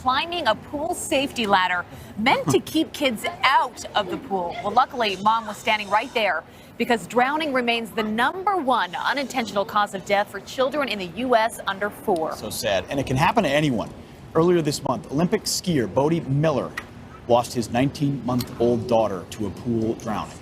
climbing a pool safety ladder meant to keep kids out of the pool. Well, luckily, mom was standing right there because drowning remains the #1 unintentional cause of death for children in the U.S. under 4. So sad. And it can happen to anyone. Earlier this month, Olympic skier Bodie Miller lost his 19-month-old daughter to a pool drowning.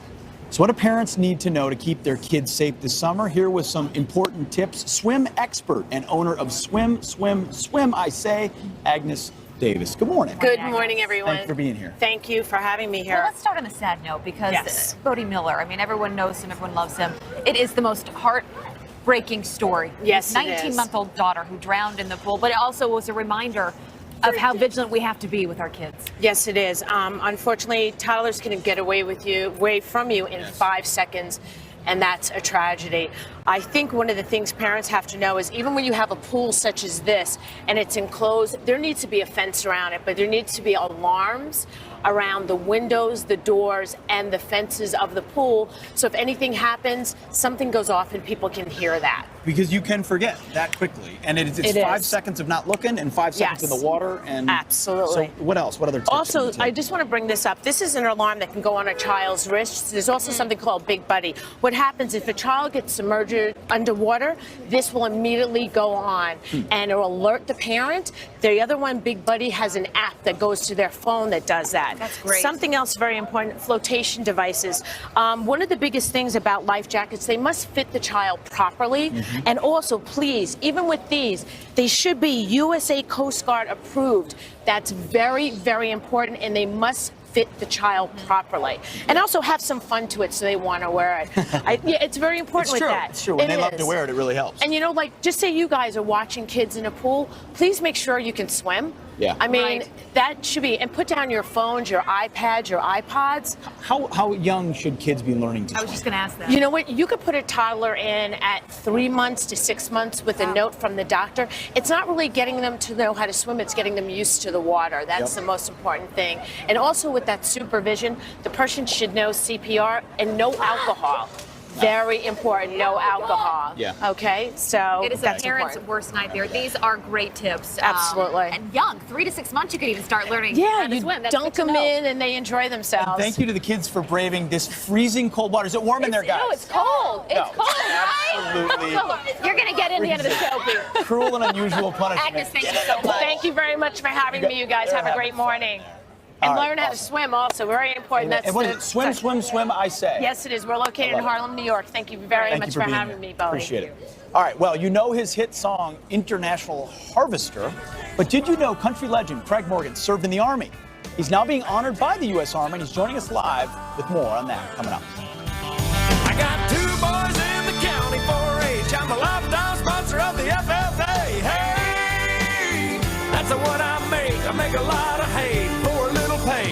So what do parents need to know to keep their kids safe this summer? Here with some important tips. Swim expert and owner of Swim, Swim, Swim, I Say, Agnes Davis. Good morning. Good morning, everyone. Thanks for being here. Thank you for having me here. Well, let's start on a sad note because Bodie Miller, I mean, everyone knows him, everyone loves him. It is the most heartbreaking story. Yes, His 19-month-old daughter who drowned in the pool, but it also was a reminder of how vigilant we have to be with our kids. Yes, it is. Unfortunately, toddlers can get away from you in 5 seconds, and that's a tragedy. I think one of the things parents have to know is even when you have a pool such as this and it's enclosed, there needs to be a fence around it, but there needs to be alarms around the windows, the doors, and the fences of the pool. So if anything happens, something goes off and people can hear that. Because you can forget that quickly. And it's 5 seconds of not looking and 5 seconds in the water. And absolutely. So what else? What other tips? Also, I just want to bring this up. This is an alarm that can go on a child's wrist. There's also something called Big Buddy. What happens if a child gets submerged underwater, this will immediately go on and it will alert the parent. The other one, Big Buddy, has an app that goes to their phone that does that. That's great. Something else very important, flotation devices. One of the biggest things about life jackets, they must fit the child properly. And also, please, even with these, they should be USA Coast Guard approved. That's very, very important, and they must fit the child properly. And also have some fun to it so they want to wear it. It's very important with that. It's true. When they love to wear it, it really helps. And you know, like, just say you guys are watching kids in a pool, please make sure you can swim. Yeah. I mean, that should be, and put down your phones, your iPads, your iPods. How young should kids be learning to swim? I was just going to ask that. You know what? You could put a toddler in at 3 months to 6 months with a note from the doctor. It's not really getting them to know how to swim. It's getting them used to the water. That's the most important thing. And also with that supervision, the person should know CPR and no alcohol. Very important, no alcohol. Yeah. Okay, so it is a parent's worst nightmare. These are great tips. Absolutely. And young, 3 to 6 months, you could even start learning how to you swim. That's dunk good to them know. in and they enjoy themselves. And thank you to the kids for braving this freezing cold water. Is it warm in there, guys? No, it's cold. It's cold, absolutely. right? You're going to get in the end of the show, Pete. Cruel and unusual punishment. Agnes, thank you so much. Thank you very much for having me. You guys have a great morning. And learn how to swim also, very important. That's and what is it? Swim, swim, swim, I say. Yes, it is. We're located in Harlem, New York. Thank you very much for having me, Bodie. Appreciate it. All right, well, you know his hit song, International Harvester, but did you know country legend Craig Morgan served in the Army? He's now being honored by the U.S. Army, and he's joining us live with more on that coming up. I got 2 boys in the county 4-H. I'm a lifetime sponsor of the FFA. Hey, that's what I make. I make a lot of hay for a little pay.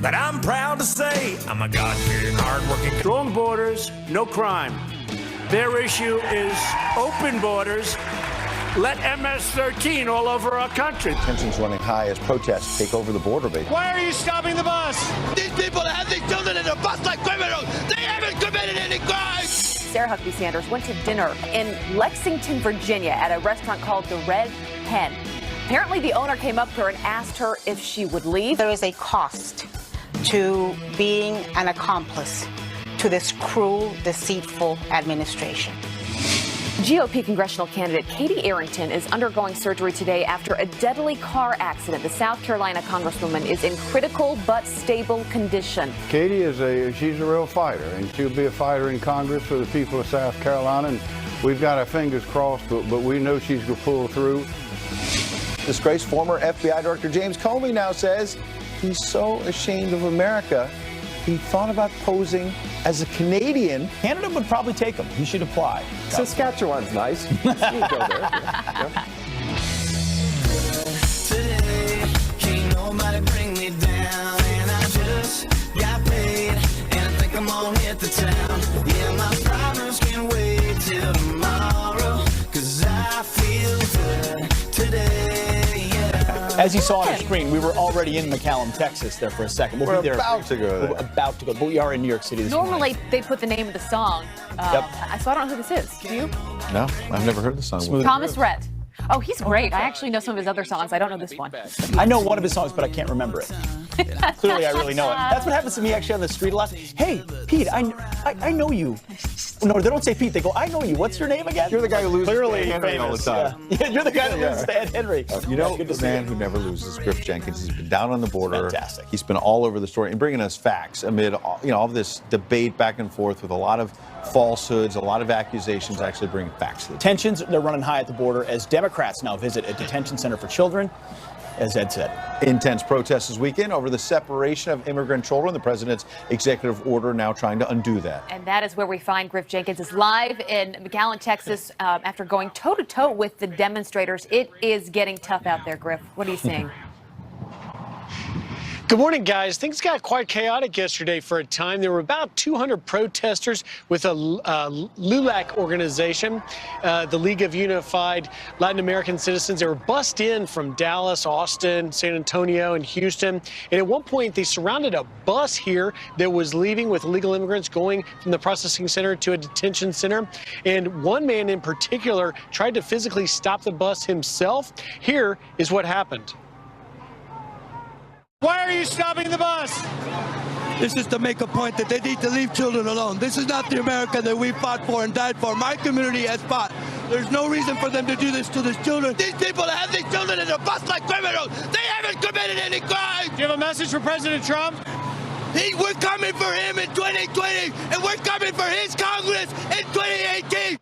But I'm proud to say I'm a God-fearing, hard-working. Strong borders, no crime. Their issue is open borders. Let MS-13 all over our country. Tensions running high as protests take over the border. Why are you stopping the bus? These people that have these children in a bus like criminals, they haven't committed any crimes. Sarah Huckabee Sanders went to dinner in Lexington, Virginia at a restaurant called the Red Hen. Apparently, the owner came up to her and asked her if she would leave. There is a cost to being an accomplice to this cruel, deceitful administration. GOP congressional candidate Katie Arrington is undergoing surgery today after a deadly car accident. The South Carolina congresswoman is in critical but stable condition. Katie she's a real fighter, and she'll be a fighter in Congress for the people of South Carolina. And we've got our fingers crossed, but we know she's going to pull through. Disgraced former FBI Director James Comey now says he's so ashamed of America, he thought about posing as a Canadian. Canada would probably take him. He should apply. Saskatchewan's nice. You can go there. Today, can't nobody bring me down, and I just got paid, and I think I'm gonna hit the town. Yeah, my problems can wait till tomorrow, 'cause I feel good today. As you saw on our screen, we were already in McAllen, Texas there for a second. We'll be there. About to go there. We're about to go, but we are in New York City this morning. Normally, they put the name of the song. So I don't know who this is. Do you? No, I've never heard the song. Thomas Rhett. Oh, he's great. I actually know some of his other songs. I don't know this one. I know one of his songs, but I can't remember it. Clearly, I really know it. That's what happens to me actually on the street a lot. Hey, Pete, I know you. No, they don't say Pete. They go, I know you. What's your name again? You're the guy who loses Clearly to Ed Henry famous. all the time. Yeah, you're the guy that loses to Ed Henry. You know, Good to the see man you. who never loses, Griff Jenkins. He's been down on the border. Fantastic. He's been all over the story and bringing us facts amid all of this debate back and forth with a lot of falsehoods, a lot of accusations, actually bringing facts to the table. Tensions, they're running high at the border as Democrats now visit a detention center for children, as Ed said. Intense protests this weekend over the separation of immigrant children. The president's executive order now trying to undo that. And that is where we find Griff Jenkins is live in McAllen, Texas, after going toe-to-toe with the demonstrators. It is getting tough out there, Griff. What are you seeing? Good morning, guys. Things got quite chaotic yesterday for a time. There were about 200 protesters with a LULAC organization, the League of Unified Latin American Citizens. They were bussed in from Dallas, Austin, San Antonio, and Houston. And at one point, they surrounded a bus here that was leaving with illegal immigrants going from the processing center to a detention center. And one man in particular tried to physically stop the bus himself. Here is what happened. Why are you stopping the bus? This is to make a point that they need to leave children alone. This is not the America that we fought for and died for. My community has fought. There's no reason for them to do this to these children. These people that have these children in a bus like criminals, they haven't committed any crime. Do you have a message for President Trump? We're coming for him in 2020, and we're coming for his Congress in 2018.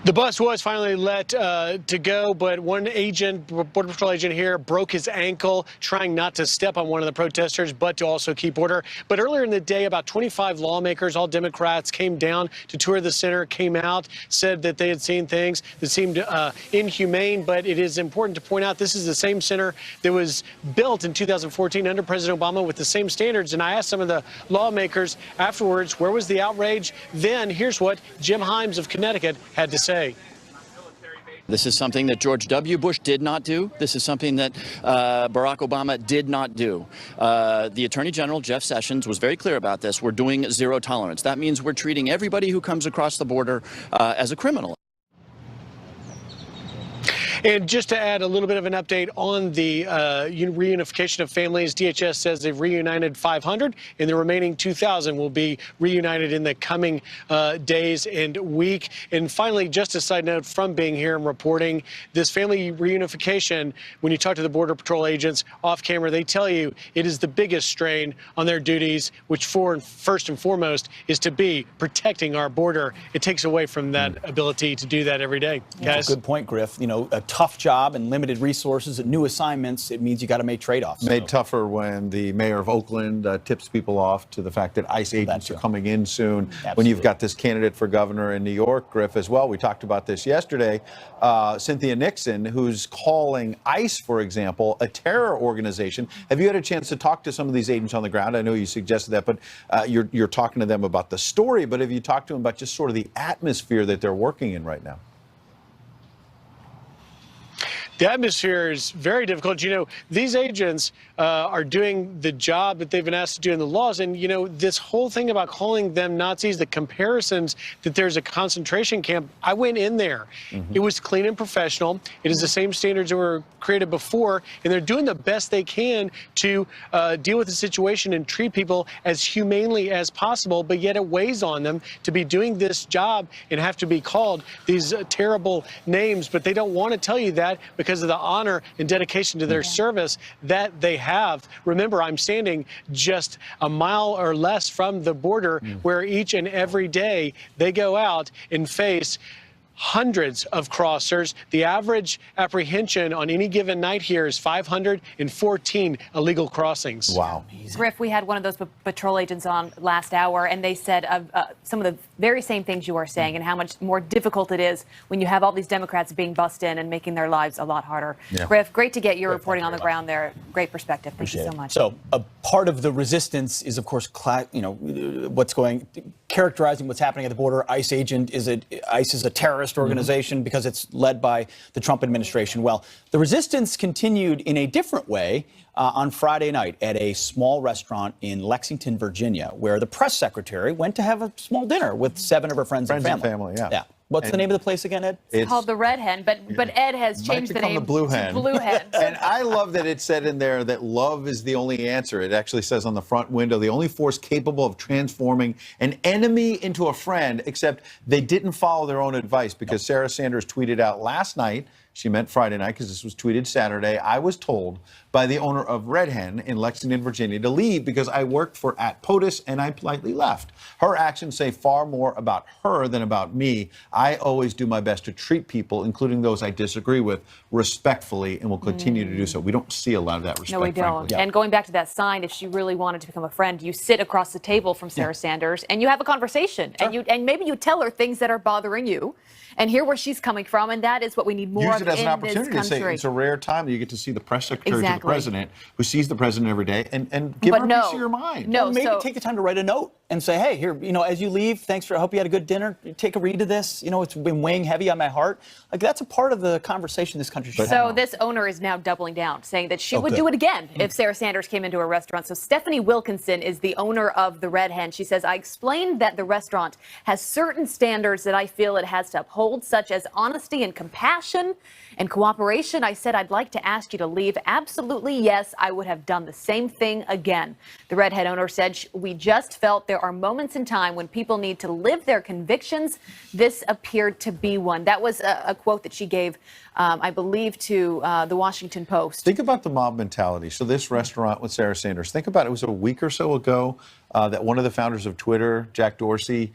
The bus was finally let to go, but one agent, Border Patrol agent here, broke his ankle trying not to step on one of the protesters, but to also keep order. But earlier in the day, about 25 lawmakers, all Democrats, came down to tour the center, came out, said that they had seen things that seemed inhumane. But it is important to point out this is the same center that was built in 2014 under President Obama with the same standards. And I asked some of the lawmakers afterwards, where was the outrage? Then here's what Jim Himes of Connecticut had to say. This is something that George W. Bush did not do. This is something that Barack Obama did not do. The Attorney General, Jeff Sessions, was very clear about this. We're doing zero tolerance. That means we're treating everybody who comes across the border as a criminal. And just to add a little bit of an update on the reunification of families, DHS says they've reunited 500, and the remaining 2,000 will be reunited in the coming days and week. And finally, just a side note from being here and reporting, this family reunification, when you talk to the Border Patrol agents off camera, they tell you it is the biggest strain on their duties, which first and foremost is to be protecting our border. It takes away from that ability to do that every day. Guys? Good point, Griff. You know, a tough job and limited resources and new assignments, it means you got to make trade-offs. Made tougher when the mayor of Oakland tips people off to the fact that ICE agents are coming in soon. Absolutely. When you've got this candidate for governor in New York, Griff, as well. We talked about this yesterday. Cynthia Nixon, who's calling ICE, for example, a terror organization. Have you had a chance to talk to some of these agents on the ground? I know you suggested that, but you're talking to them about the story. But have you talked to them about just sort of the atmosphere that they're working in right now? The atmosphere is very difficult. You know, these agents are doing the job that they've been asked to do in the laws. And, you know, this whole thing about calling them Nazis, the comparisons that there's a concentration camp, I went in there. It was clean and professional. It is the same standards that were created before. And they're doing the best they can to deal with the situation and treat people as humanely as possible. But yet it weighs on them to be doing this job and have to be called these terrible names. But they don't want to tell you that because of the honor and dedication to their service that they have. Remember, I'm standing just a mile or less from the border where each and every day they go out and face hundreds of crossers. The average apprehension on any given night here is 514 illegal crossings. Wow. Griff, we had one of those patrol agents on last hour, and they said some of the very same things you are saying and how much more difficult it is when you have all these Democrats being bussed in and making their lives a lot harder. Yeah. Griff, great to get your reporting on the ground there. Great perspective. Thank you so much. So a part of the resistance is, of course, characterizing what's happening at the border. ICE is a terrorist organization because it's led by the Trump administration. Well, the resistance continued in a different way on Friday night at a small restaurant in Lexington, Virginia, where the press secretary went to have a small dinner with 7 of her friends and family. Yeah. What's the name of the place again, Ed? It's called the Red Hen, but Ed has Might changed the become name the Blue Hen. to Blue Hen. And I love that it said in there that love is the only answer. It actually says on the front window, the only force capable of transforming an enemy into a friend, except they didn't follow their own advice because Sarah Sanders tweeted out last night, she meant Friday night because this was tweeted Saturday, I was told by the owner of Red Hen in Lexington, Virginia, to leave because I worked for @POTUS and I politely left. Her actions say far more about her than about me. I always do my best to treat people, including those I disagree with, respectfully, and will continue to do so. We don't see a lot of that respect, No, we don't. frankly. And going back to that sign, if she really wanted to become a friend, you sit across the table from Sarah Sanders and you have a conversation, and maybe you tell her things that are bothering you, and hear where she's coming from, and that is what we need more Use of it as an in opportunity this to say country. it's a rare time that you get to see the press secretary to the Exactly. president, who sees the president every day, and give But her a no. piece of your mind. No, Or maybe so- take the time to write a note and say, hey, here, as you leave, thanks for, I hope you had a good dinner. Take a read of this. It's been weighing heavy on my heart. Like, that's a part of the conversation this country should have. So this owner is now doubling down, saying that she would good. do it again if Sarah Sanders came into a restaurant. So Stephanie Wilkinson is the owner of the Red Hen. She says, I explained that the restaurant has certain standards that I feel it has to uphold, such as honesty and compassion and cooperation. I said, I'd like to ask you to leave. Absolutely, yes, I would have done the same thing again. The Red Hen owner said, we just felt there are moments in time when people need to live their convictions. This appeared to be one. That was a quote that she gave, I believe, to the Washington Post. Think about the mob mentality. So this restaurant with Sarah Sanders, think about it. It was a week or so ago that one of the founders of Twitter, Jack Dorsey,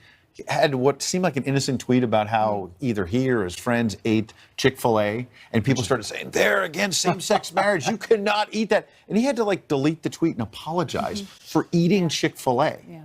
had what seemed like an innocent tweet about how either he or his friends ate Chick-fil-A, and people started saying, they're against same-sex marriage. You cannot eat that. And he had to delete the tweet and apologize for eating Chick-fil-A. Yeah.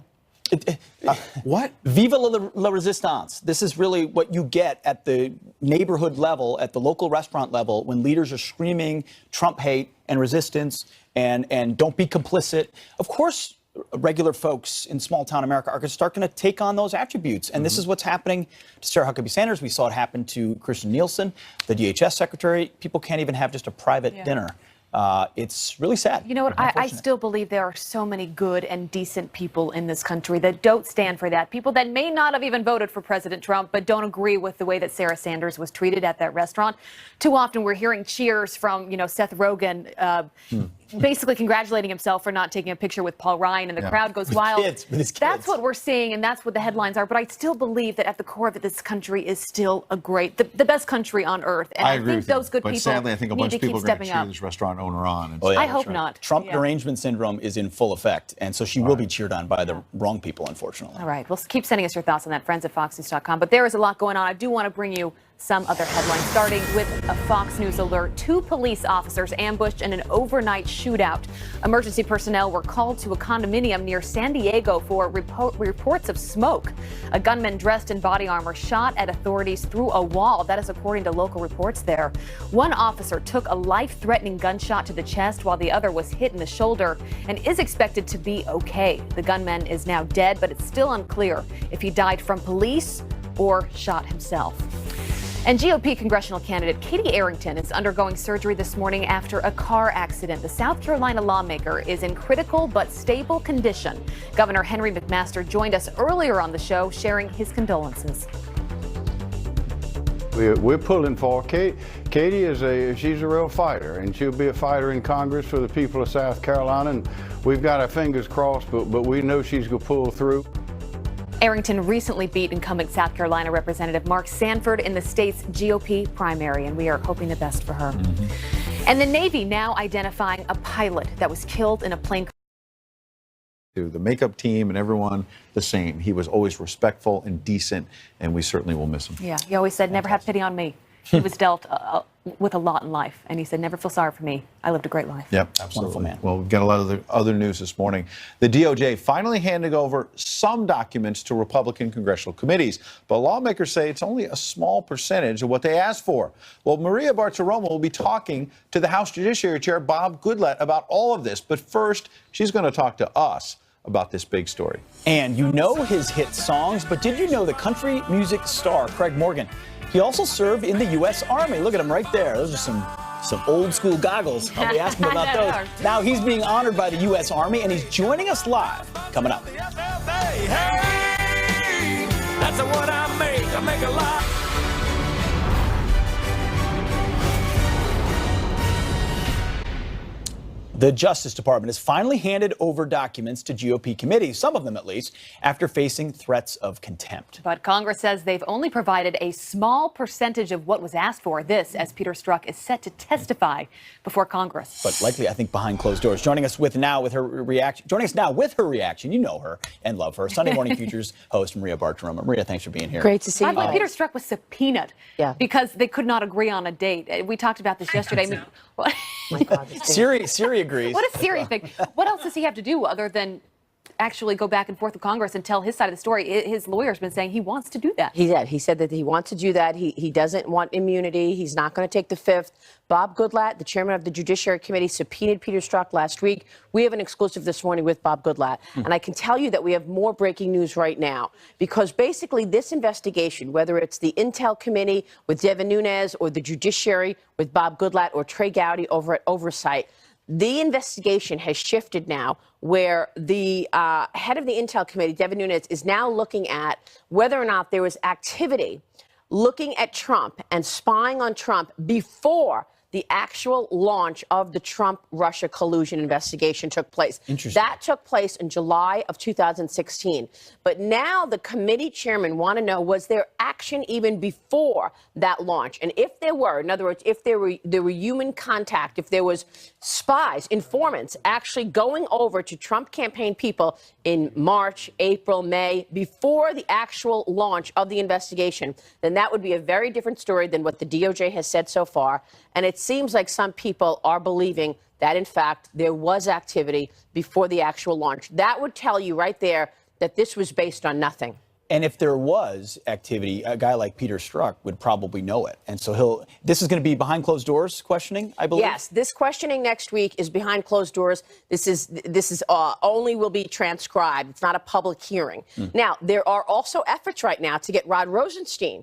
What? Viva la resistance. This is really what you get at the neighborhood level, at the local restaurant level, when leaders are screaming Trump hate and resistance and don't be complicit. Of course, regular folks in small town America are going to take on those attributes. And this is what's happening to Sarah Huckabee Sanders. We saw it happen to Christian Nielsen, the DHS secretary. People can't even have just a private dinner. It's really sad. You know what? I still believe there are so many good and decent people in this country that don't stand for that. People that may not have even voted for President Trump, but don't agree with the way that Sarah Sanders was treated at that restaurant. Too often we're hearing cheers from, Seth Rogen, basically congratulating himself for not taking a picture with Paul Ryan, and the crowd goes wild. With his kids. That's what we're seeing, and that's what the headlines are. But I still believe that at the core of it, this country is still the best country on earth. And I agree think with you. those good but people sadly, I think a need bunch to of keep people are going to stepping cheer up. this restaurant owner on. And I hope not. Trump derangement syndrome is in full effect, and so she will be cheered on by the wrong people, unfortunately. All right. Well, keep sending us your thoughts on that, friends@foxnews.com. But there is a lot going on. I do want to bring you some other headlines, starting with a Fox News alert. 2 police officers ambushed in an overnight shootout. Emergency personnel were called to a condominium near San Diego for reports of smoke. A gunman dressed in body armor shot at authorities through a wall. That is according to local reports there. One officer took a life-threatening gunshot to the chest while the other was hit in the shoulder and is expected to be okay. The gunman is now dead, but it's still unclear if he died from police or shot himself. And GOP congressional candidate Katie Arrington is undergoing surgery this morning after a car accident. The South Carolina lawmaker is in critical but stable condition. Governor Henry McMaster joined us earlier on the show, sharing his condolences. We're pulling for Katie. She's a real fighter, and she'll be a fighter in Congress for the people of South Carolina. And we've got our fingers crossed, but we know she's going to pull through. Arrington recently beat incumbent South Carolina Representative Mark Sanford in the state's GOP primary, and we are hoping the best for her. And the Navy now identifying a pilot that was killed in a plane crash. The makeup team and everyone the same. He was always respectful and decent, and we certainly will miss him. Yeah, he always said, never have pity on me. He was dealt with a lot in life, and he said, never feel sorry for me. I lived a great life. Yep, absolutely. Man. Well, we've got a lot of other news this morning. The DOJ finally handing over some documents to Republican congressional committees, but lawmakers say it's only a small percentage of what they asked for. Well, Maria Bartiromo will be talking to the House Judiciary Chair Bob Goodlatte about all of this, but first, she's going to talk to us about this big story. And you know his hit songs, but did you know the country music star Craig Morgan, he also served in the U.S. Army. Look at him right there. Those are some old school goggles. I'll be asking him about those. Now he's being honored by the U.S. Army, and he's joining us live coming up. Hey, that's what I make. I make a lot. The Justice Department has finally handed over documents to GOP committees, some of them at least, after facing threats of contempt. But Congress says they've only provided a small percentage of what was asked for. This, as Peter Strzok is set to testify before Congress. But likely, I think, behind closed doors. Joining us now with her reaction, you know her and love her, Sunday Morning Futures host Maria Bartiromo. Maria, thanks for being here. Great to see you. By the way, Peter Strzok was subpoenaed because they could not agree on a date. We talked about this yesterday. I mean, Siri agrees. What a Siri thing. What else does he have to do other than actually go back and forth with Congress and tell his side of the story? His lawyer's been saying he wants to do that. He did. He said that he wants to do that. He doesn't want immunity. He's not going to take the fifth. Bob Goodlatte, the chairman of the Judiciary Committee, subpoenaed Peter Strzok last week. We have an exclusive this morning with Bob Goodlatte. And I can tell you that we have more breaking news right now, because basically this investigation, whether it's the Intel Committee with Devin Nunes or the Judiciary with Bob Goodlatte or Trey Gowdy over at Oversight, the investigation has shifted now, where the head of the Intel Committee, Devin Nunes, is now looking at whether or not there was activity looking at Trump and spying on Trump before the actual launch of the Trump-Russia collusion investigation took place. That took place in July of 2016. But now the committee chairman want to know, was there action even before that launch? And if there were, in other words, if there were human contact, if there was spies, informants actually going over to Trump campaign people in March, April, May, before the actual launch of the investigation, then that would be a very different story than what the DOJ has said so far. And it seems like some people are believing that, in fact, there was activity before the actual launch. That would tell you right there that this was based on nothing. And if there was activity, a guy like Peter Strzok would probably know it. And so this is going to be behind closed doors questioning, I believe? Yes, this questioning next week is behind closed doors. This is only will be transcribed. It's not a public hearing. Now, there are also efforts right now to get Rod Rosenstein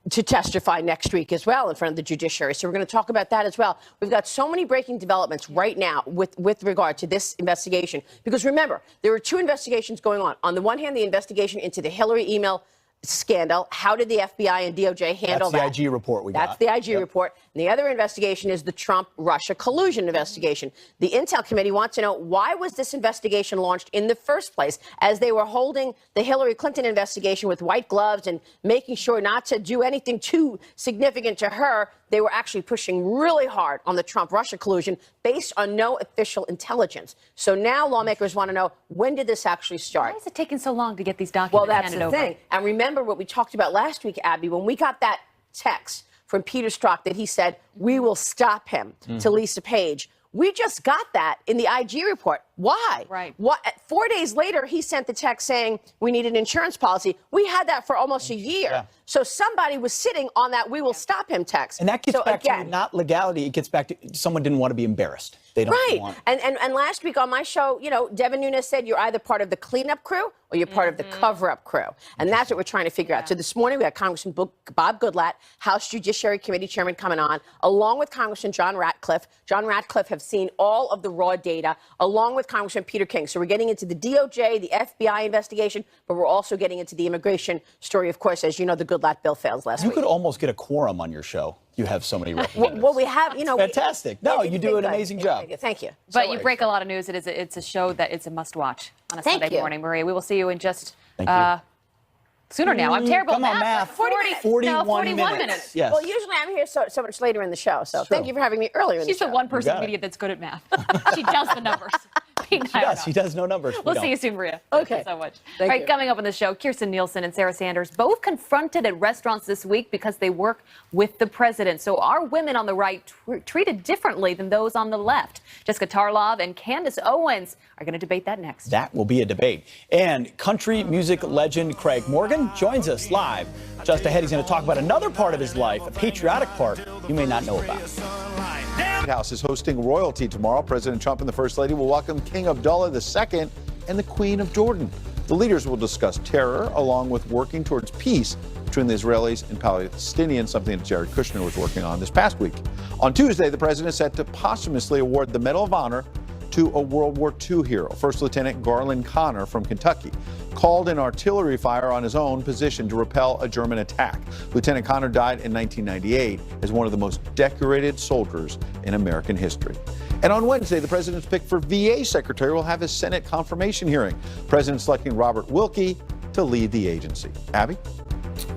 to testify next week as well in front of the judiciary. So we're going to talk about that as well. We've got so many breaking developments right now with regard to this investigation. Because remember, there are two investigations going on. On the one hand, the investigation into the Hillary email scandal. How did the FBI and DOJ handle that? That's the IG report we got. That's the IG report. And the other investigation is the Trump-Russia collusion investigation. The Intel Committee wants to know, why was this investigation launched in the first place? As they were holding the Hillary Clinton investigation with white gloves and making sure not to do anything too significant to her, they were actually pushing really hard on the Trump-Russia collusion based on no official intelligence. So now lawmakers want to know, when did this actually start? Why is it taking so long to get these documents handed over? Well, that's the thing. And remember what we talked about last week, Abby, when we got that text from Peter Strzok that he said, we will stop him, to Lisa Page. We just got that in the IG report. Why? Right. 4 days later, he sent the text saying we need an insurance policy. We had that for almost a year. Yeah. So somebody was sitting on that we will stop him text. And that gets back again, to not legality. It gets back to someone didn't want to be embarrassed. They don't want. And last week on my show, you know, Devin Nunes said you're either part of the cleanup crew or you're part of the cover-up crew. And that's what we're trying to figure out. So this morning we had Congressman Bob Goodlatte, House Judiciary Committee Chairman, coming on, along with Congressman John Ratcliffe. John Ratcliffe have seen all of the raw data, along with Congressman Peter King. So we're getting into the DOJ, the FBI investigation, but we're also getting into the immigration story. Of course, as you know, the Goodlatte bill fails last week. You could almost get a quorum on your show. You have so many representatives. Well, we have, you know. Fantastic. No, you do an amazing job. Thank you. But you break a lot of news. It's a show that it's a must-watch on a Sunday morning, Maria. We will see you in just sooner now. I'm terrible at math. 41 minutes. Yes. Well, usually I'm here so much later in the show. So thank you for having me earlier in the show. She's the one person in media that's good at math. She does the numbers. She does know numbers. We'll see you soon, Maria. Okay. Thank you so much. All right, coming up on the show, Kirstjen Nielsen and Sarah Sanders both confronted at restaurants this week because they work with the president. So are women on the right treated differently than those on the left? Jessica Tarlov and Candace Owens are going to debate that next. That will be a debate. And country music legend Craig Morgan joins us live. Just ahead, he's going to talk about another part of his life, a patriotic part you may not know about. The White House is hosting royalty tomorrow. President Trump and the First Lady will welcome King Abdullah II and the Queen of Jordan. The leaders will discuss terror along with working towards peace between the Israelis and Palestinians, something that Jared Kushner was working on this past week. On Tuesday, the president is set to posthumously award the Medal of Honor to a World War II hero, First Lieutenant Garland Connor from Kentucky, called in artillery fire on his own position to repel a German attack. Lieutenant Connor died in 1998 as one of the most decorated soldiers in American history. And on Wednesday, the president's pick for VA secretary will have his Senate confirmation hearing. The president selecting Robert Wilkie to lead the agency. Abby?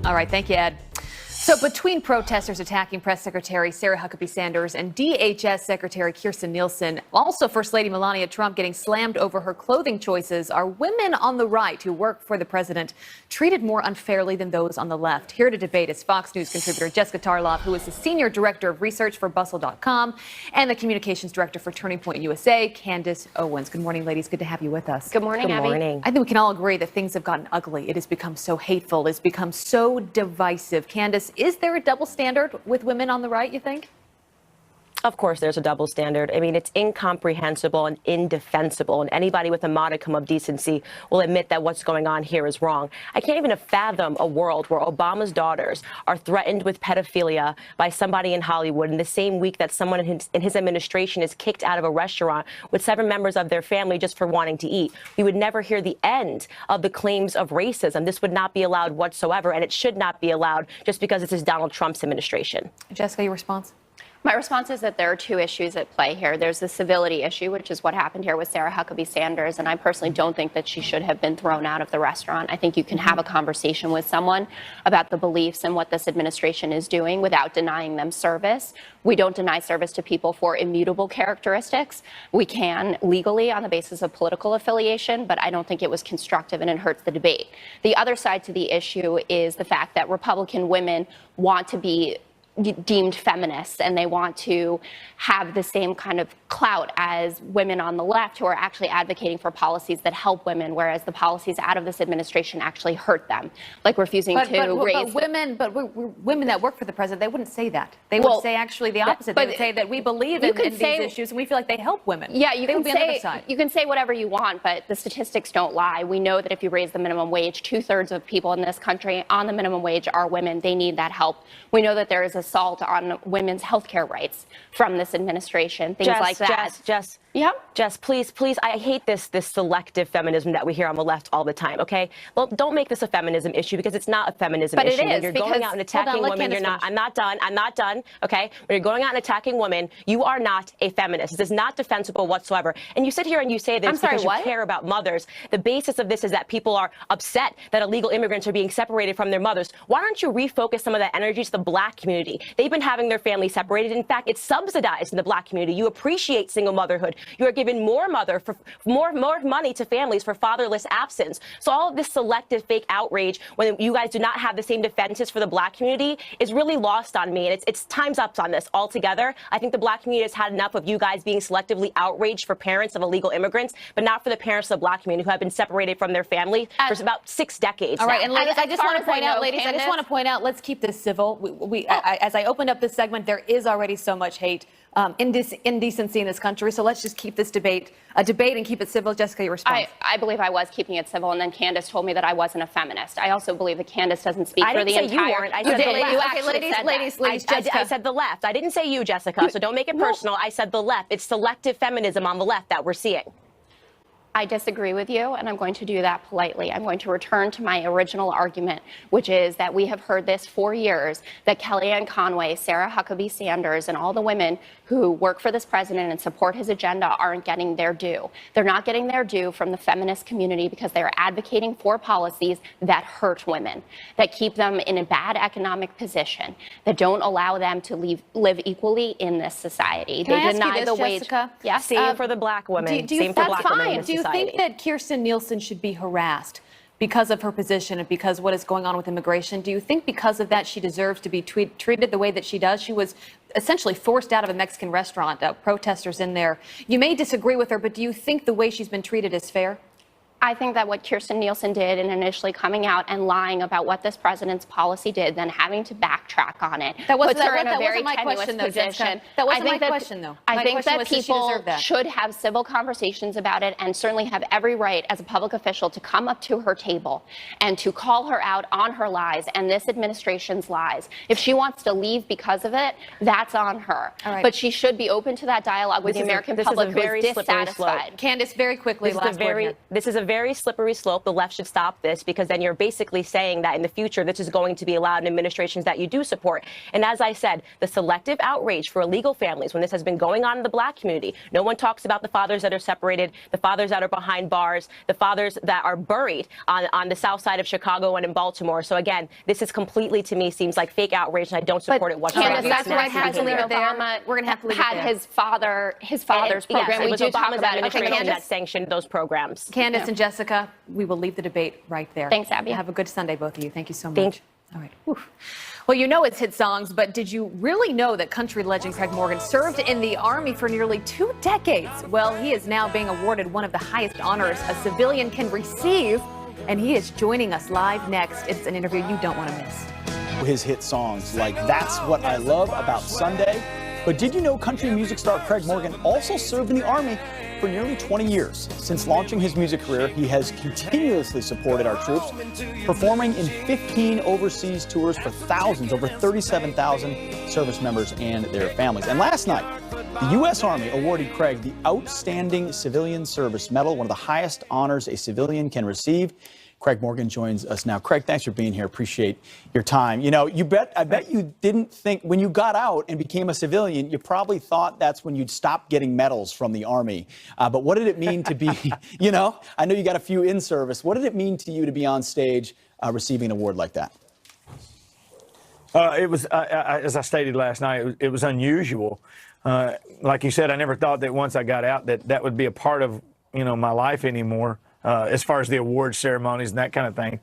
All right, thank you, Ed. So between protesters attacking Press Secretary Sarah Huckabee Sanders and DHS Secretary Kirstjen Nielsen, also First Lady Melania Trump getting slammed over her clothing choices, are women on the right who work for the president treated more unfairly than those on the left? Here to debate is Fox News contributor Jessica Tarloff, who is the senior director of research for Bustle.com and the communications director for Turning Point USA, Candace Owens. Good morning, ladies. Good to have you with us. Good morning, Abby. I think we can all agree that things have gotten ugly. It has become so hateful. It's become so divisive. Candace, is there a double standard with women on the right, you think? Of course, there's a double standard. I mean, it's incomprehensible and indefensible, and anybody with a modicum of decency will admit that what's going on here is wrong. I can't even fathom a world where Obama's daughters are threatened with pedophilia by somebody in Hollywood in the same week that someone in his administration is kicked out of a restaurant with 7 members of their family just for wanting to eat. We would never hear the end of the claims of racism. This would not be allowed whatsoever, and it should not be allowed just because this is Donald Trump's administration. Jessica, your response? My response is that there are 2 issues at play here. There's the civility issue, which is what happened here with Sarah Huckabee Sanders, and I personally don't think that she should have been thrown out of the restaurant. I think you can have a conversation with someone about the beliefs and what this administration is doing without denying them service. We don't deny service to people for immutable characteristics. We can legally on the basis of political affiliation, but I don't think it was constructive and it hurts the debate. The other side to the issue is the fact that Republican women want to be deemed feminists, and they want to have the same kind of clout as women on the left who are actually advocating for policies that help women, whereas the policies out of this administration actually hurt them, like refusing to raise. Women that work for the president, they wouldn't say that. They would say actually the opposite. They would say that we believe in these issues and we feel like they help women. Yeah, you can say, on the other side. You can say whatever you want, but the statistics don't lie. We know that if you raise the minimum wage, 2/3 of people in this country on the minimum wage are women. They need that help. We know that there is assault on women's health care rights from this administration, things like that. Jess, please, I hate this selective feminism that we hear on the left all the time, okay? Well, don't make this a feminism issue because it's not a feminism issue. But it is, you're going out and attacking women, you're not, I'm not done, okay? When you're going out and attacking women, you are not a feminist. This is not defensible whatsoever. And you sit here and you say this because you care about mothers. The basis of this is that people are upset that illegal immigrants are being separated from their mothers. Why don't you refocus some of that energy to the Black community? They've been having their families separated. In fact, it's subsidized in the Black community. You appreciate single motherhood. You are giving more money to families for fatherless absence. So all of this selective fake outrage when you guys do not have the same defenses for the Black community is really lost on me. And it's time's up on this altogether. I think the Black community has had enough of you guys being selectively outraged for parents of illegal immigrants, but not for the parents of the Black community who have been separated from their family for about 6 decades All right, now. and ladies, I just want to point out, ladies, I just want to point out, let's keep this civil. As I opened up this segment, there is already so much hate, indecency in this country. So let's just keep this debate a debate and keep it civil. Jessica, your response. I believe I was keeping it civil, and then Candace told me that I wasn't a feminist. I also believe that Candace doesn't speak for the entire. You weren't. I said you the did. left. You actually said ladies, that. I said the left. I didn't say you, Jessica. So don't make it personal. I said the left. It's selective feminism on the left that we're seeing. I disagree with you, and I'm going to do that politely. I'm going to return to my original argument, which is that we have heard this for years, that Kellyanne Conway, Sarah Huckabee Sanders, and all the women who work for this president and support his agenda aren't getting their due. They're not getting their due from the feminist community because they are advocating for policies that hurt women, that keep them in a bad economic position, that don't allow them to live equally in this society. Can they I ask deny you this, the wage. Jessica? Yes. Same for the Black women. Same for Black women in this Do you think that Kirstjen Nielsen should be harassed because of her position and because what is going on with immigration? Do you think because of that she deserves to be treated the way that she does? She was essentially forced out of a Mexican restaurant, protesters in there. You may disagree with her, but do you think the way she's been treated is fair? I think that what Kirstjen Nielsen did in initially coming out and lying about what this president's policy did, then having to backtrack on it, puts her in a very tenuous position. That wasn't my question, though. I think that people should have civil conversations about it and certainly have every right as a public official to come up to her table and to call her out on her lies and this administration's lies. If she wants to leave because of it, that's on her. But she should be open to that dialogue with the American public who is dissatisfied. Candace, very quickly, this is a very slippery slope. The left should stop this, because then you're basically saying that in the future this is going to be allowed in administrations that you do support. And as I said, the selective outrage for illegal families, when this has been going on in the black community, no one talks about the fathers that are separated, the fathers that are behind bars, the fathers that are buried on the south side of Chicago and in Baltimore. So again, this is completely, to me, seems like fake outrage, and I don't support it whatsoever. Candace, that's why President Obama We're going to have to leave had it there. his father's program. Yes, it was do Obama's talk about it. administration that sanctioned those programs. Candace and Jessica, we will leave the debate right there. Thanks, Abby. Have a good Sunday, both of you. Thank you so much. Thank you. All right. Whew. Well, you know it's hit songs, but did you really know that country legend Craig Morgan served in the Army for nearly 2 decades? Well, he is now being awarded one of the highest honors a civilian can receive, and he is joining us live next. It's an interview you don't want to miss. His hit songs like That's What I Love About Sunday. But did you know country music star Craig Morgan also served in the Army for nearly 20 years? Since launching his music career, he has continuously supported our troops, performing in 15 overseas tours for thousands, over 37,000 service members and their families. And last night, the U.S. Army awarded Craig the Outstanding Civilian Service Medal, one of the highest honors a civilian can receive. Craig Morgan joins us now. Craig, thanks for being here. Appreciate your time. You know, I bet you didn't think when you got out and became a civilian, you probably thought that's when you'd stop getting medals from the Army. But what did it mean to be, you know, I know you got a few in service. What did it mean to you to be on stage receiving an award like that? It was, as I stated last night, it was unusual. Like you said, I never thought that once I got out that would be a part of, you know, my life anymore. As far as the award ceremonies and that kind of thing.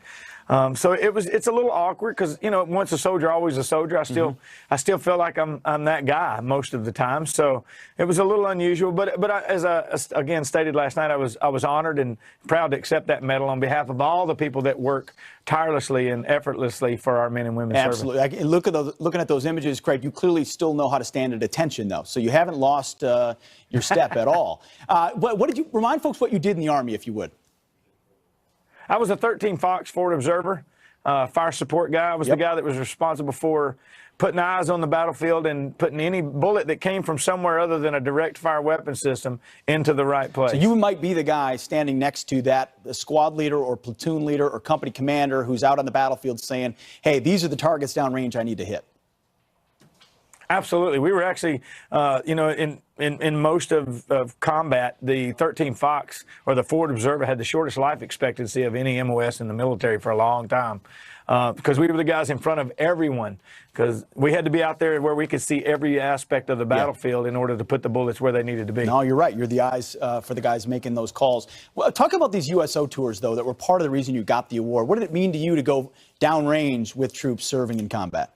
So it's a little awkward because, you know, once a soldier, always a soldier. I still feel like I'm that guy most of the time. So it was a little unusual. But as I again stated last night, I was honored and proud to accept that medal on behalf of all the people that work tirelessly and effortlessly for our men and women. Absolutely. Looking at those images, Craig, you clearly still know how to stand at attention, though. So you haven't lost your step at all. What did you remind folks what you did in the Army, if you would? I was a 13 Fox Forward Observer, fire support guy. I was the guy that was responsible for putting eyes on the battlefield and putting any bullet that came from somewhere other than a direct fire weapon system into the right place. So you might be the guy standing next to that squad leader or platoon leader or company commander who's out on the battlefield saying, hey, these are the targets downrange I need to hit. Absolutely. We were actually, you know, in most of combat, the 13 Fox or the Forward Observer had the shortest life expectancy of any MOS in the military for a long time because we were the guys in front of everyone because we had to be out there where we could see every aspect of the battlefield in order to put the bullets where they needed to be. No, you're right. You're the eyes for the guys making those calls. Well, talk about these USO tours, though, that were part of the reason you got the award. What did it mean to you to go downrange with troops serving in combat?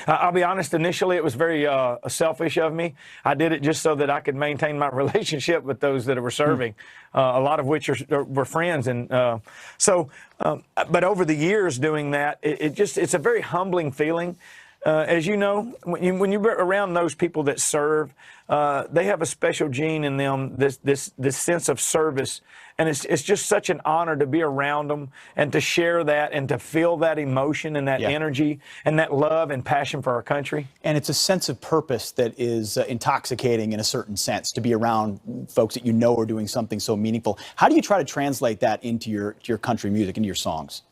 I'll be honest, initially it was very selfish of me. I did it just so that I could maintain my relationship with those that were serving, a lot of which were friends. And but over the years doing that, it's a very humbling feeling. As you know, when you're around those people that serve, they have a special gene in them, this sense of service. And it's just such an honor to be around them and to share that and to feel that emotion and that energy and that love and passion for our country. And it's a sense of purpose that is intoxicating in a certain sense, to be around folks that you know are doing something so meaningful. How do you try to translate that into your country music, into your songs?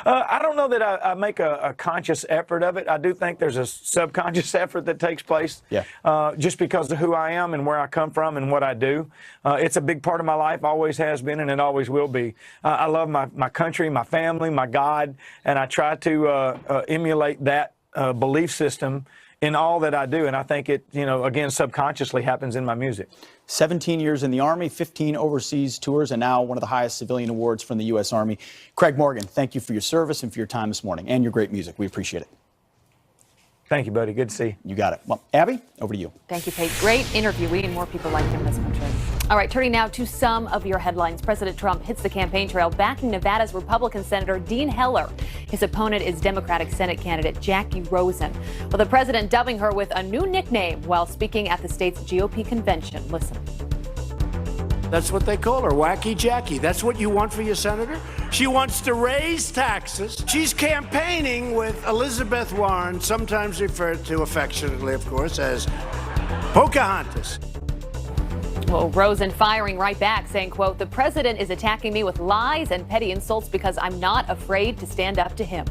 I don't know that I make a conscious effort of it. I do think there's a subconscious effort that takes place just because of who I am and where I come from and what I do. It's a big part of my life, always has been, and it always will be. I love my country, my family, my God, and I try to emulate that belief system in all that I do. And I think it, you know, again, subconsciously happens in my music. 17 years in the Army, 15 overseas tours, and now one of the highest civilian awards from the U.S. Army. Craig Morgan, thank you for your service and for your time this morning and your great music. We appreciate it. Thank you, buddy. Good to see you. You got it. Well, Abby, over to you. Thank you, Pete. Great interview. We need more people like him in this country. All right, turning now to some of your headlines. President Trump hits the campaign trail, backing Nevada's Republican Senator Dean Heller. His opponent is Democratic Senate candidate Jackie Rosen. Well, the president dubbing her with a new nickname while speaking at the state's GOP convention. Listen. That's what they call her, Wacky Jackie. That's what you want for your senator? She wants to raise taxes. She's campaigning with Elizabeth Warren, sometimes referred to affectionately, of course, as Pocahontas. Well, Rosen firing right back, saying, quote, "The president is attacking me with lies and petty insults because I'm not afraid to stand up to him."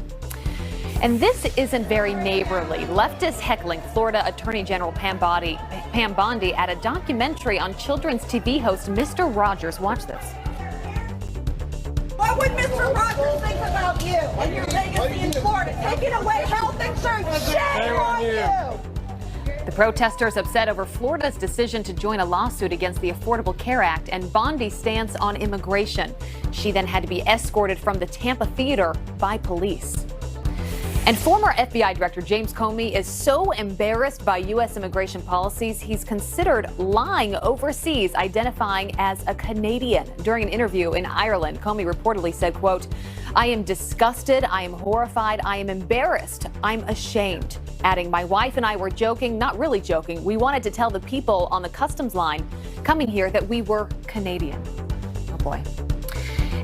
And this isn't very neighborly. Leftists heckling Florida Attorney General Pam Bondi at a documentary on children's TV host Mr. Rogers. Watch this. What would Mr. Rogers think about you and your legacy in Florida? Taking away health insurance. Shame on you. The protesters upset over Florida's decision to join a lawsuit against the Affordable Care Act and Bondi's stance on immigration. She then had to be escorted from the Tampa theater by police. And former FBI Director James Comey is so embarrassed by U.S. immigration policies, he's considered lying overseas, identifying as a Canadian. During an interview in Ireland, Comey reportedly said, quote, "I am disgusted, I am horrified, I am embarrassed, I'm ashamed." Adding, "My wife and I were joking, not really joking. We wanted to tell the people on the customs line coming here that we were Canadian." Oh boy.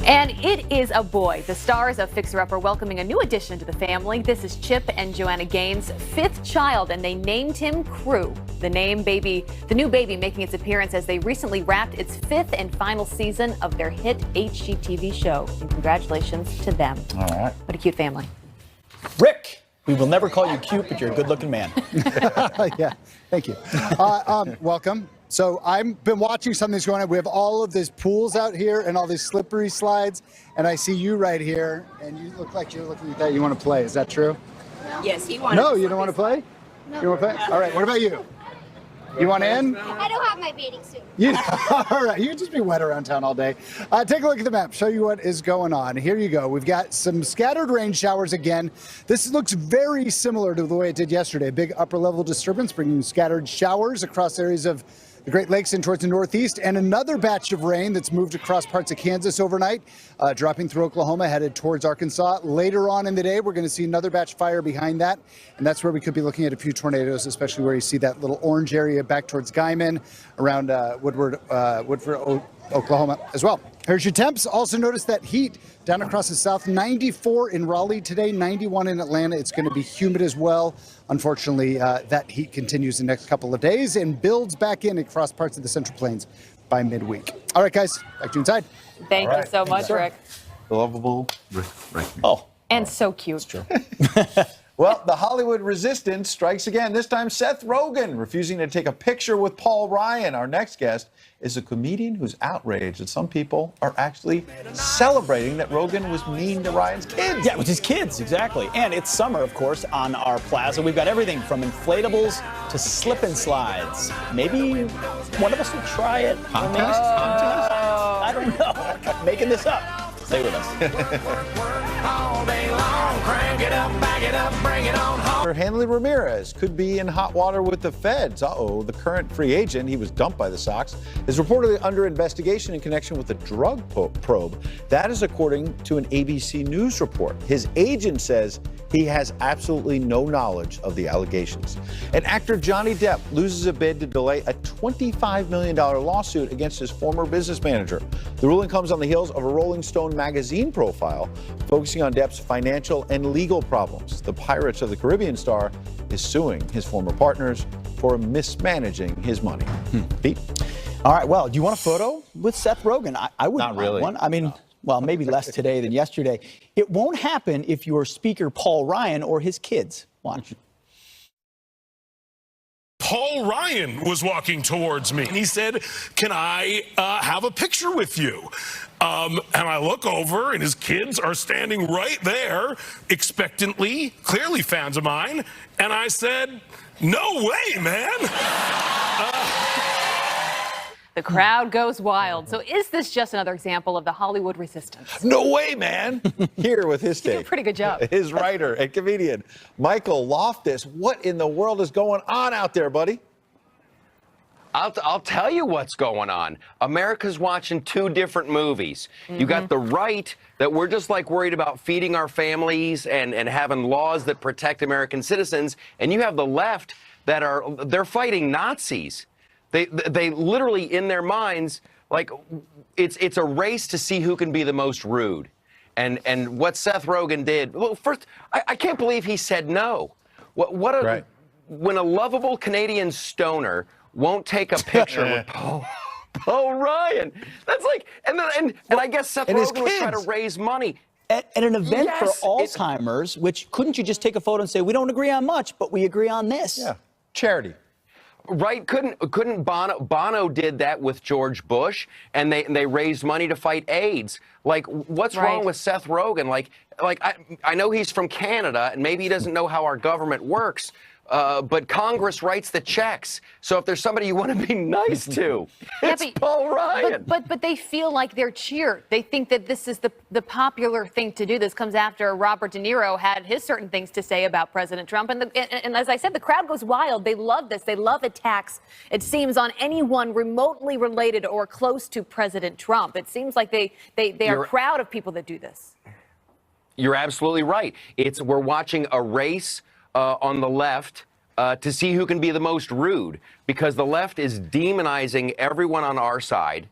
And it is a boy. The stars of Fixer Up are welcoming a new addition to the family. This is Chip and Joanna Gaines' fifth child, and they named him Crew. The new baby making its appearance as they recently wrapped its fifth and final season of their hit HGTV show. And congratulations to them. All right. What a cute family. Rick, we will never call you cute, but you're a good-looking man. Yeah, thank you. Welcome. So I've been watching something that's going on. We have all of these pools out here and all these slippery slides, and I see you right here, and you look like you're looking at that. You want to play? Is that true? Yes, he wanted. No, you don't want to play? No. You want to play? All right. What about you? You want in? I don't have my bathing suit. All right, you can just be wet around town all day. Take a look at the map, show you what is going on. Here you go. We've got some scattered rain showers again. This looks very similar to the way it did yesterday. A big upper level disturbance bringing scattered showers across areas of the Great Lakes and towards the northeast, and another batch of rain that's moved across parts of Kansas overnight, dropping through Oklahoma, headed towards Arkansas. Later on in the day, we're going to see another batch of fire behind that, and that's where we could be looking at a few tornadoes, especially where you see that little orange area back towards Guyman, around Woodford, Oklahoma as well. Here's your temps. Also notice that heat down across the south. 94 in Raleigh today, 91 in Atlanta. It's going to be humid as well. Unfortunately, that heat continues the next couple of days and builds back in across parts of the Central Plains by midweek. All right, guys, back to you inside. Thank you so much, Rick. The lovable Rick. Oh. And so cute. True. Well, the Hollywood resistance strikes again. This time, Seth Rogen refusing to take a picture with Paul Ryan. Our next guest is a comedian who's outraged that some people are actually celebrating that Rogen was mean to Ryan's kids. Yeah, with his kids, exactly. And it's summer, of course, on our plaza. We've got everything from inflatables to slip and slides. Maybe one of us will try it. Contest? I don't know. Making this up. Stay with us. All day long, crank it up, back it up, bring it on home. Hanley Ramirez could be in hot water with the feds. The current free agent, he was dumped by the Sox, is reportedly under investigation in connection with a drug probe. That is according to an ABC News report. His agent says he has absolutely no knowledge of the allegations. And actor Johnny Depp loses a bid to delay a $25 million lawsuit against his former business manager. The ruling comes on the heels of a Rolling Stone magazine profile focusing on Depp's financial and legal problems. The Pirates of the Caribbean star is suing his former partners for mismanaging his money. Pete? All right, well, do you want a photo with Seth Rogen? I wouldn't Not really. want one. I mean, well, maybe less today than yesterday. It won't happen if you're Speaker Paul Ryan or his kids. Watch. Paul Ryan was walking towards me, and he said, "Can I have a picture with you?" And I look over, and his kids are standing right there, expectantly, clearly fans of mine. And I said, "No way, man." The crowd goes wild. So is this just another example of the Hollywood resistance? No way, man. Here with his You did take. a pretty good job. His writer and comedian, Michael Loftus. What in the world is going on out there, buddy? I'll tell you what's going on. America's watching two different movies. You got the right that we're just like worried about feeding our families and having laws that protect American citizens. And you have the left that they're fighting Nazis. They literally in their minds, like it's a race to see who can be the most rude. And what Seth Rogen did, well, first, I can't believe he said no. When a lovable Canadian stoner won't take a picture with Bo Ryan. That's like, and I guess Seth Rogen was trying to raise money. At an event Yes, for Alzheimer's, which couldn't you just take a photo and say, we don't agree on much, but we agree on this? Yeah, charity. Right? Couldn't Bono did that with George Bush, and they raised money to fight AIDS. Like, what's wrong with Seth Rogen? Like I know he's from Canada, and maybe he doesn't know how our government works. But Congress writes the checks. So if there's somebody you want to be nice to, it's Paul Ryan. But they feel like they're cheered. They think that this is the popular thing to do. This comes after Robert De Niro had his certain things to say about President Trump. And as I said, the crowd goes wild. They love this. They love attacks, it seems, on anyone remotely related or close to President Trump. It seems like they are proud of people that do this. You're absolutely right. We're watching a race on the left to see who can be the most rude, because the left is demonizing everyone on our side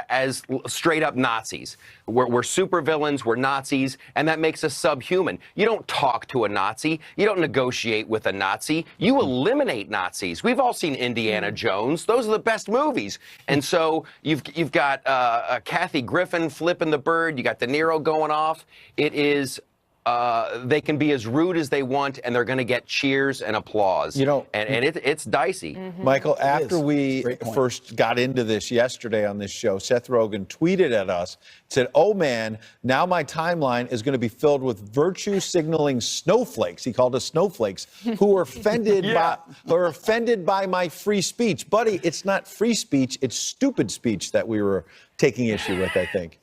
as straight up Nazis. We're supervillains, we're Nazis, and that makes us subhuman. You don't talk to a Nazi, you don't negotiate with a Nazi, you eliminate Nazis. We've all seen Indiana Jones. Those are the best movies. And so you've got Kathy Griffin flipping the bird, you got De Niro going off. It is they can be as rude as they want, and they're going to get cheers and applause. You know, and it's dicey. Michael, after we first got into this yesterday on this show, Seth Rogen tweeted at us, said, "Oh man, now my timeline is going to be filled with virtue signaling snowflakes." He called us snowflakes, who are offended by my free speech. Buddy, it's not free speech; it's stupid speech that we were taking issue with, I think.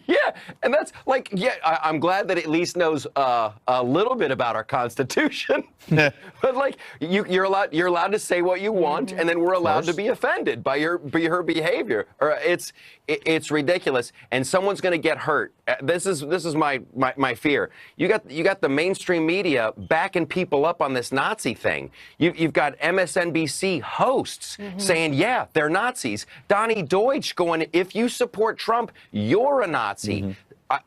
Yeah, and that's like, I'm glad that it at least knows a little bit about our Constitution. But like, you're allowed to say what you want, and then we're allowed to be offended by her behavior. Or it's ridiculous, and someone's going to get hurt. This is my fear. You got the mainstream media backing people up on this Nazi thing. You've got MSNBC hosts saying, yeah, they're Nazis. Donnie Deutsch going, if you support Trump, you're a Nazi.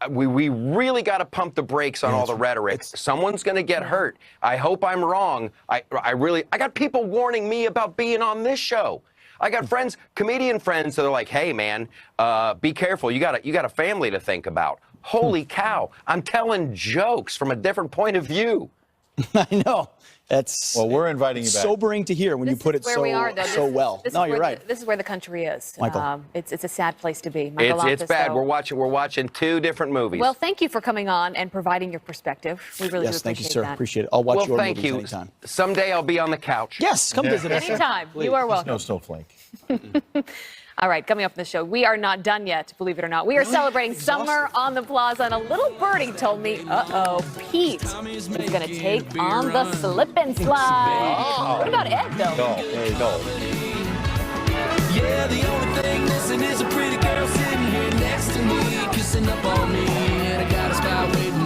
We really got to pump the brakes on all the rhetoric. Someone's going to get hurt. I hope I'm wrong. I got people warning me about being on this show. I got friends, comedian friends, that are like, "Hey, man, be careful. You got a family to think about." Holy cow! I'm telling jokes from a different point of view. I know. Well, we're inviting you back. Sobering to hear when you put it so well. No, you're right. This is where the country is. Michael. It's a sad place to be. It's bad. We're watching two different movies. Well, thank you for coming on and providing your perspective. We really do appreciate that. Yes, thank you, sir. Appreciate it. I'll watch your movies anytime. Someday I'll be on the couch. Yes, come visit us. Anytime. You are welcome. No snowflake. All right, coming up in the show, we are not done yet, believe it or not. We are celebrating summer on the plaza, and a little birdie told me, Pete is going to take on the slip and slide. What about Ed, though? No, there you go. Yeah, the only thing missing is a pretty girl sitting here next to me, kissing up on me, and I got a spot waiting.